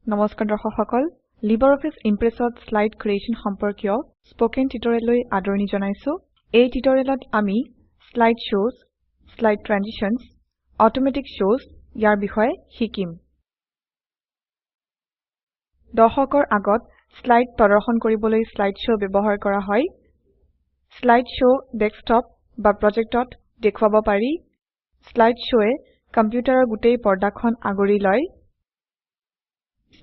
নমস্কাৰ দৰ্শক সকল LibreOffice Impressত স্লাইড ক্ৰিয়েশ্যন সম্পৰ্কীয় স্পোকেন টিউটৰিয়েললৈ আদৰণি জনাইছো এই টিউটৰিয়েলত আমি slide shows slide transitions automatic shows ইয়াৰ বিষয়ে শিকিম দৰ্শকৰ আগত স্লাইড প্ৰদৰ্শন কৰিবলৈ স্লাইড show ব্যৱহাৰ কৰা হয় স্লাইড show ডেস্কটপ বা প্ৰজেক্টত দেখুৱাব পাৰি স্লাইড showয়ে কম্পিউটাৰৰ গোটেই পৰ্দাখন আগুৰি লয়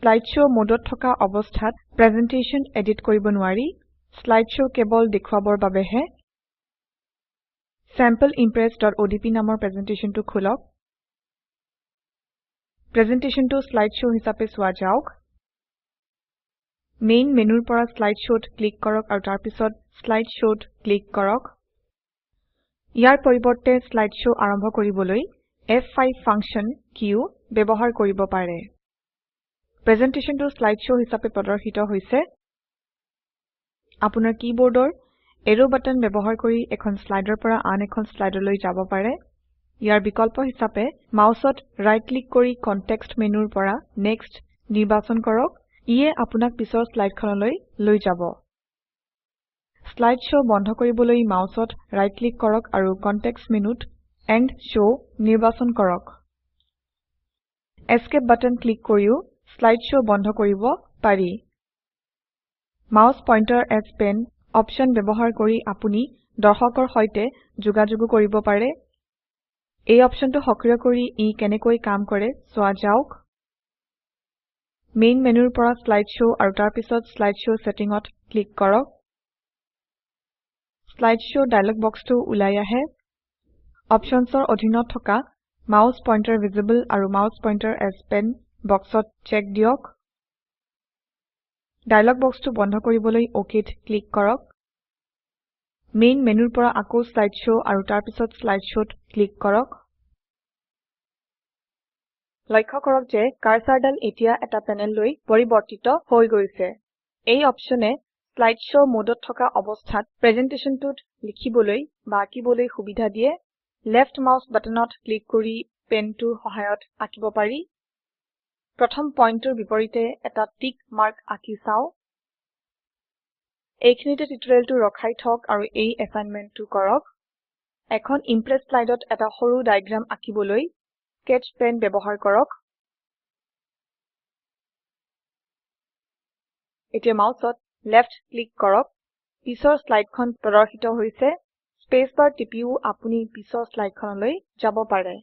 স্লাইড show মোডত থকা অৱস্থাত প্ৰেজেন্টেচন এডিট কৰিব নোৱাৰি স্লাইড show কেৱল দেখুৱাবৰ বাবেহে sampleimpress.odp নামৰ প্ৰেজেন্টেচনটো খোলক প্ৰেজেন্টেচনটো স্লাইড show হিচাপে চোৱা যাওক মেইন মেনুৰ পৰা স্লাইড showত ক্লিক কৰক আৰু তাৰ পিছত স্লাইড showত ক্লিক কৰক ইয়াৰ পৰিৱৰ্তে স্লাইড show আৰম্ভ কৰিবলৈ F5 ফাংচন কিও ব্যৱহাৰ কৰিব পাৰে প্ৰেজেন্টেচনটো স্লাইড show হিচাপে প্ৰদৰ্শিত হৈছে আপোনাৰ কিবৰ্ডৰ এৰো বাটন ব্যৱহাৰ কৰি এখন স্লাইডৰ পৰা আন এখন স্লাইডলৈ যাব পাৰে ইয়াৰ বিকল্প হিচাপে মাউসত ৰাইট ক্লিক কৰি কনটেক্সট মেনুৰ পৰা নেক্সট নিৰ্বাচন কৰক ইয়ে আপোনাক পিছৰ স্লাইডখনলৈ লৈ যাব স্লাইড show বন্ধ কৰিবলৈ মাউসত ৰাইট ক্লিক কৰক আৰু কনটেক্সট মেনুত এণ্ড show নিৰ্বাচন কৰক এস্কেপ বাটন ক্লিক কৰিও স্লাইড show বন্ধ কৰিব পাৰি mouse pointer as pen option ব্যৱহাৰ কৰি আপুনি দৰ্শকৰ সৈতে যোগাযোগ কৰিব পাৰে এই অপশনটো সক্ৰিয় কৰি ই কেনেকৈ কাম কৰে চোৱা যাওক মেইন মেনুৰ পৰা স্লাইড show আৰু তাৰ পিছত স্লাইড show সেটিংত ক্লিক কৰক স্লাইড show ডায়লগ বক্সটো ওলাই আহে অপশনছৰ অধীনত থকা মাউস পইন্টাৰ ভিজিবল আৰু মাউস পইন্টাৰ এজ পেন বক্সত চেক দিয়ক ডায়লগ বক্সটো বন্ধ কৰিবলৈ OKত ক্লিক কৰক মেইন মেনুৰ পৰা আকৌ স্লাইড show আৰু তাৰ পিছত স্লাইড showত ক্লিক কৰক লক্ষ্য কৰক যে কাৰ্সাৰডাল এতিয়া এটা পেনেললৈ পৰিৱৰ্তিত হৈ গৈছে এই অপচনে স্লাইড show মোডত থকা অৱস্থাত প্ৰেজেন্টেচনটোত লিখিবলৈ বা আঁকিবলৈ সুবিধা দিয়ে লেফ্ট মাউস বাটনত ক্লিক কৰি পেনটোৰ সহায়ত আঁকিব পাৰি প্ৰথম পইণ্টৰ বিপৰীতে এটা টিক মাৰ্ক আঁকি চাও এইখিনিতে টিউটৰিয়েলটো ৰখাই থওক আৰু এই এছাইনমেণ্টটো কৰক এখন ইমপ্ৰেছ স্লাইডত এটা সৰু ডায়াগ্ৰাম আঁকিবলৈ স্কেচ পেন ব্যৱহাৰ কৰক এতিয়া মাউসত লেফ্ট ক্লিক কৰক পিছৰ স্লাইডখন প্ৰদৰ্শিত হৈছে স্পেচ বাৰ টিপিও আপুনি পিছৰ স্লাইডখনলৈ যাব পাৰে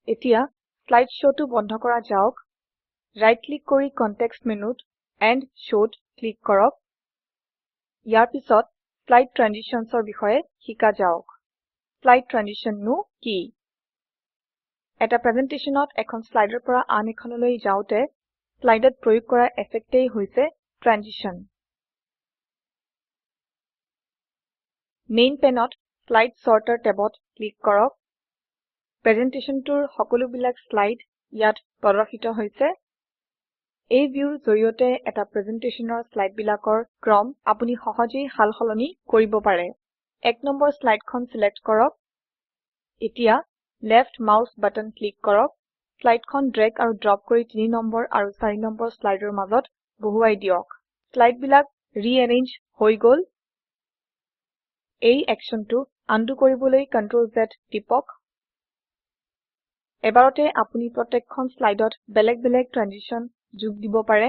এতিয়া স্লাইড showটো বন্ধ কৰা যাওক ৰাইট ক্লিক কৰি কনটেক্সট মেনুত এণ্ড showত ক্লিক কৰক ইয়াৰ পিছত স্লাইড ট্ৰানজিশনছৰ বিষয়ে শিকা যাওক স্লাইড ট্ৰানজিশননো কি এটা প্ৰেজেন্টেচনত এখন স্লাইডৰ পৰা আন এখনলৈ যাওতে স্লাইডত প্ৰয়োগ কৰা এফেক্টেই হৈছে ট্ৰানজিশন মেইন পেনত স্লাইড সৰ্টাৰ টেবত ক্লিক কৰক প্ৰেজেন্টেচনটোৰ সকলোবিলাক স্লাইড ইয়াত প্ৰদৰ্শিত হৈছে এই ভিউৰ জৰিয়তে এটা প্ৰেজেন্টেচনৰ স্লাইডবিলাকৰ ক্ৰম আপুনি সহজেই সালসলনি কৰিব পাৰে এক নম্বৰ স্লাইডখন সিলেক্ট কৰক এতিয়া লেফ্ট মাউস বাটন ক্লিক কৰক স্লাইডখন ড্ৰেগ আৰু ড্ৰপ কৰি 3 নম্বৰ আৰু 4 নম্বৰ স্লাইডৰ মাজত বহুৱাই দিয়ক স্লাইডবিলাক ৰিএৰেঞ্জ হৈ গল এই একশনটো আনডু কৰিবলৈ Ctrl Z টিপক এবাৰতে আপুনি প্ৰত্যেকখন স্লাইডত বেলেগ বেলেগ ট্ৰানজিশন যোগ দিব পাৰে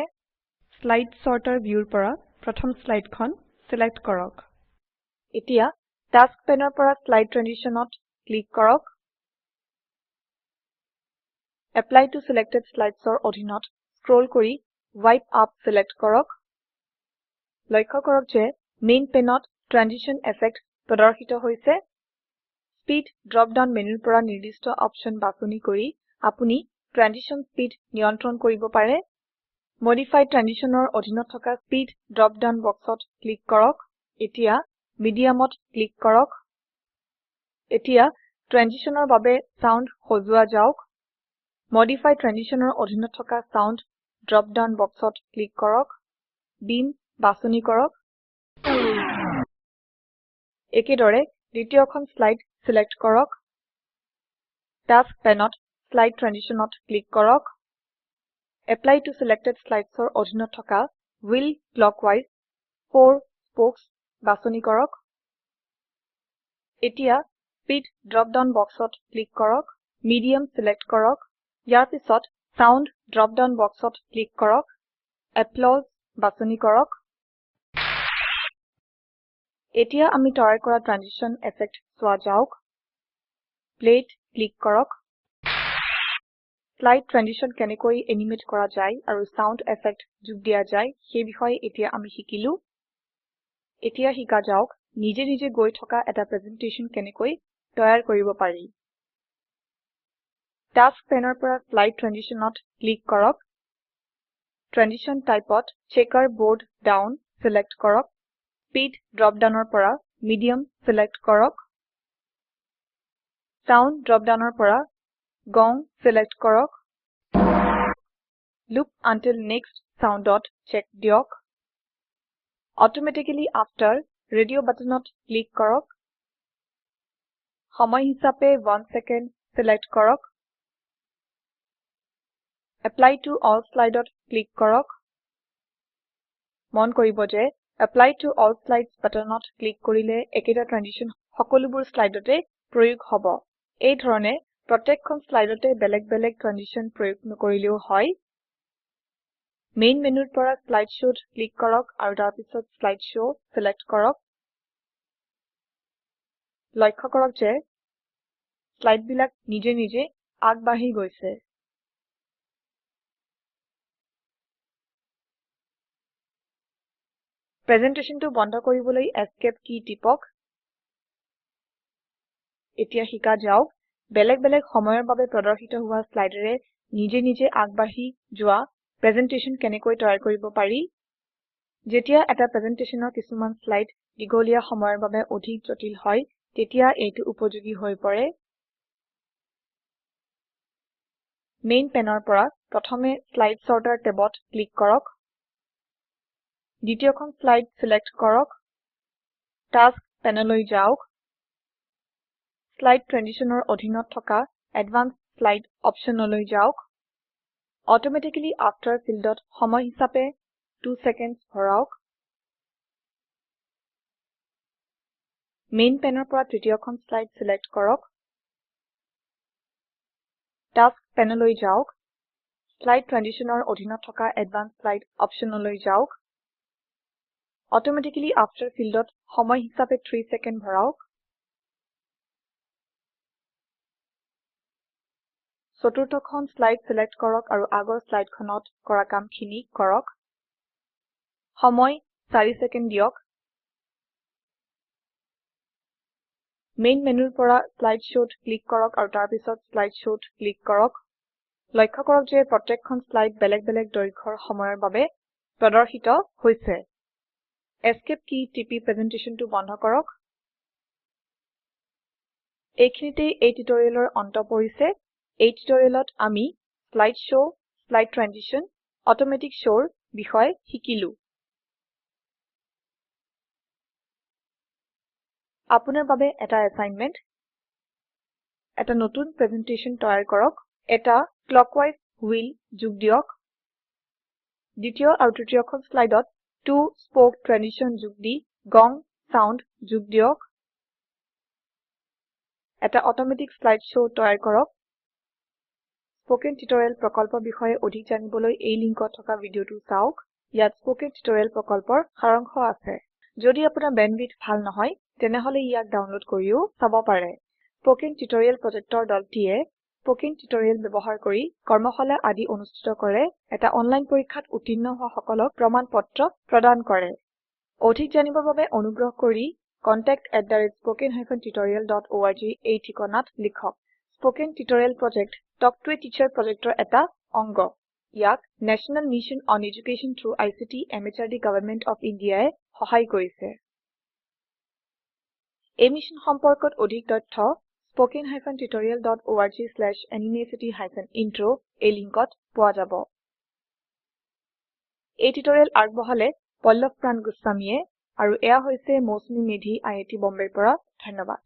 স্লাইড সৰ্টাৰ ভিউৰ পৰা প্ৰথম স্লাইডখন সিলেক্ট কৰক এতিয়া টাস্ক পেনৰ পৰা স্লাইড ট্ৰানজিশনত ক্লিক কৰক এপ্লাই টো সিলেক্টেড স্লাইডছৰ অধীনত স্ক্ৰল কৰি ৱাইপ আপ সিলেক্ট কৰক লক্ষ্য কৰক যে মেইন পেনত ট্ৰানজিশন এফেক্ট প্ৰদৰ্শিত হৈছে স্পীড ড্ৰপ ডাউন মেনুৰ পৰা নিৰ্দিষ্ট অপচন বাছনি কৰি আপুনি ট্ৰানজিশন স্পীড নিয়ন্ত্ৰণ কৰিব পাৰে মডিফাই ট্ৰানজিশনৰ অধীনত থকা স্পীড ড্ৰপ ডাউন বক্সত ক্লিক কৰক এতিয়া মিডিয়ামত ক্লিক কৰক এতিয়া ট্ৰানজিশনৰ বাবে সাউন্ড সজোৱা যাওক মডিফাই ট্ৰানজিশনৰ অধীনত থকা সাউন্ড ড্ৰপ ডাউন বক্সত ক্লিক কৰক বিন বাছনি কৰক একেদৰে দ্বিতীয়খন স্লাইড সিলেক্ট কৰক টাস্ক পেনত স্লাইড ট্ৰানজিশনত ক্লিক কৰক Apply to selected slides or অধীনত থকা wheel clockwise 4 spokes বাছনি কৰক এতিয়া speed drop down boxত ক্লিক কৰক medium select কৰক ইয়াৰ পিছত sound drop down boxত ক্লিক কৰক applause বাছনি কৰক এতিয়া আমি তৈয়াৰ কৰা ট্ৰানজিশন ইফেক্ট চোৱা যাওক প্লেট ক্লিক কৰক স্লাইড ট্ৰানজিশন কেনেকৈ এনিমেট কৰা যায় আৰু সাউন্ড ইফেক্ট যোগ দিয়া যায় সেই বিষয়ে এতিয়া আমি শিকিলো এতিয়া শিকা যাওক নিজে নিজে গৈ থকা এটা প্ৰেজেন্টেশন কেনেকৈ তৈয়াৰ কৰিব পাৰি টাস্ক পেনৰ পৰা স্লাইড ট্ৰানজিশনত ক্লিক কৰক ট্ৰানজিশন টাইপত চেকাৰ বোৰ্ড ডাউন সিলেক্ট কৰক স্পীড ড্ৰপ ডাউনৰ পৰা মিডিয়াম সিলেক্ট কৰক সাউন্ড ড্ৰপ ডাউনৰ পৰা গং সিলেক্ট কৰক লুপ আনটিল নেক্সট সাউন্ডত চেক দিয়ক অটোমেটিক্যালি আফটাৰ ৰেডিও বাটনত ক্লিক কৰক সময় হিচাপে 1 সেকেন্ড সিলেক্ট কৰক এপ্লাই টু অল স্লাইডত ক্লিক কৰক মন কৰিব যে এপ্লাই টু অল স্লাইডছ বাটনত ক্লিক কৰিলে একেটা ট্ৰানজিশন সকলোবোৰ স্লাইডতে প্ৰয়োগ হ'ব এই ধৰণে প্ৰত্যেকখন স্লাইডতে বেলেগ বেলেগ ট্ৰানজিশন প্ৰয়োগ নকৰিলেও হয় মেইন মেনুৰ পৰা স্লাইড শোত ক্লিক কৰক আৰু তাৰ পিছত স্লাইড শো সিলেক্ট কৰক লক্ষ্য কৰক যে স্লাইড বিলাক নিজে নিজে আগবাঢ়ি গৈছে প্ৰেজেন্টেশনটো বন্ধ কৰিবলৈ এস্কেপ কি টিপক এতিয়া শিকা যাওক বেলেগ বেলেগ সময়ৰ বাবে প্ৰদৰ্শিত হোৱা স্লাইডেৰে নিজে নিজে আগবাঢ়ি যোৱা প্ৰেজেন্টেশন কেনেকৈ তৈয়াৰ কৰিব পাৰি যেতিয়া এটা প্ৰেজেন্টেশনৰ কিছুমান স্লাইড দীঘলীয়া সময়ৰ বাবে অধিক জটিল হয় তেতিয়া এইটো উপযোগী হৈ পৰে মেইন পেনৰ পৰা প্ৰথমে স্লাইড সৰ্টাৰ টেবত ক্লিক কৰক দ্বিতীয়খন স্লাইড সিলেক্ট কৰক টাস্ক পেনলৈ যাওক স্লাইড ট্ৰানজিশনৰ অধীনত থকা এডভান্স স্লাইড অপশনলৈ যাওক অটোমেটিক্যালি আফটাৰ ফিল্ডত সময় হিচাপে 2 সেকেন্ডছ ভৰাওক মেইন পেনৰ পৰা তৃতীয়খন স্লাইড সিলেক্ট কৰক টাস্ক পেনলৈ যাওক স্লাইড ট্ৰানজিশনৰ অধীনত থকা এডভান্স স্লাইড অপশনলৈ যাওক অটোমেটিক্যালি আফটাৰ ফিল্ডত সময় হিচাপে 3 সেকেন্ড ভৰাওক চতুৰ্থখন স্লাইড সিলেক্ট কৰক আৰু আগৰ স্লাইডখনত কৰা কামখিনি কৰক সময় 4 সেকেন্ড দিয়ক মেইন মেনুৰ পৰা স্লাইড শোত ক্লিক কৰক আৰু তাৰ পিছত স্লাইড শোত ক্লিক কৰক লক্ষ্য কৰক যে প্ৰত্যেকখন স্লাইড বেলেগ বেলেগ দৈৰ্ঘ্যৰ সময়ৰ বাবে প্ৰদৰ্শিত হৈছে এস্কেপ কি টিপি প্ৰেজেন্টেশনটো বন্ধ কৰক এইখিনিতে এই টিউটৰিয়েলৰ অন্ত পৰিছে এই টিউটৰিয়েলত আমি স্লাইড শো স্লাইড ট্ৰানজিশন অটোমেটিক শোৰ বিষয়ে শিকিলো আপোনাৰ বাবে এটা এসাইনমেন্ট এটা নতুন প্ৰেজেন্টেশন তৈয়াৰ কৰক এটা ক্লকৱাইজ হুইল যোগ দিয়ক দ্বিতীয় আৰু তৃতীয়খন স্লাইডত 2 স্পোক ট্ৰানজিশন যোগ দি গং সাউন্ড যোগ দিয়ক এটা অটোমেটিক স্লাইড শো তৈয়াৰ কৰক স্পোকেন টিউটৰিয়েল প্ৰকল্পৰ বিষয়ে অধিক জানিবলৈ এই লিংকত থকা ভিডিঅটো চাওক ইয়াত স্পোকেন টিউটৰিয়েল প্ৰকল্পৰ সাৰাংশ আছে যদি আপোনাৰ বেণ্ডৱিডথ ভাল নহয় তেনেহলে ইয়াক ডাউনলোড কৰিও চাব পাৰে স্পোকেন টিউটৰিয়েল প্ৰজেক্টৰ দলটিয়ে স্পোকেন টিউটৰিয়েল ব্যৱহাৰ কৰি কৰ্মশালা আদি অনুষ্ঠিত কৰে এটা অনলাইন পৰীক্ষাত উত্তীৰ্ণ হোৱা সকলক প্ৰমাণপত্ৰ প্ৰদান কৰে অধিক জানিবৰ বাবে অনুগ্ৰহ কৰি contact@spoken-tutorial.org এই ঠিকনাত লিখক spoken tutorial project talk to a teacher প্ৰজেক্টৰ এটা অংগ ইয়াক national mission on education through ICT MHRD government of ইণ্ডিয়াই সহায় কৰিছে এই মিছন সম্পৰ্কত অধিক তথ্য spoken-tutorial.org/nmeict-intro এই লিংকত পোৱা যাব এই টিউটৰিয়েল আগবঢ়ালে পল্লৱ প্ৰান গোস্বামীয়ে আৰু এয়া হৈছে মৌচুমী মেধি আই আই টি বম্বেৰ পৰা ধন্যবাদ